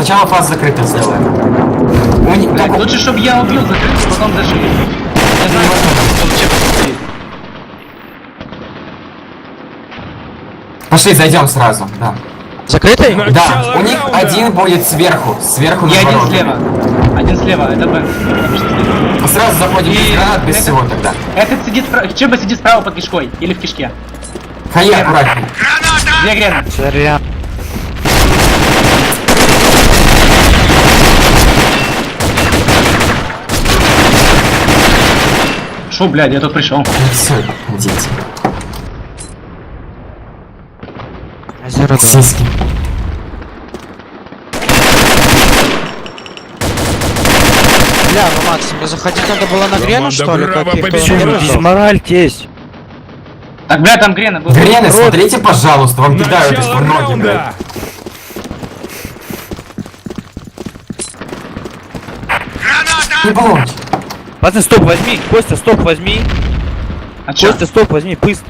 Сначала фаз закрыта сделаем. Блядь, лучше, чтобы я убил закрытый, потом зашли. Я знаю, что зачем посмотри. Пошли, зайдем сразу, да. Закрытый? Да, у них один будет сверху И над один воротами. слева. Один слева, это Б. Потому что слева. Сразу заходим без гранат, без всего тогда. Этот сидит справа, Чеба сидит справа под кишкой или в кишке. Хай, аккуратней. Две грены. Зря. Шо, блядь, я тут пришел. Все, идите. Озеро. Сиськи. Бля, ну Макс, тебе заходить надо было на грену, что ли? Браво, Как победитель! их Мораль есть. Так, блядь, там грена был. Грены, смотрите, пожалуйста, вам кидают из Начало ноги, раунда! блядь. Не баллончик. Пацаны, стоп возьми. Костя, стоп возьми. А чё? Костя, стоп возьми, быстро.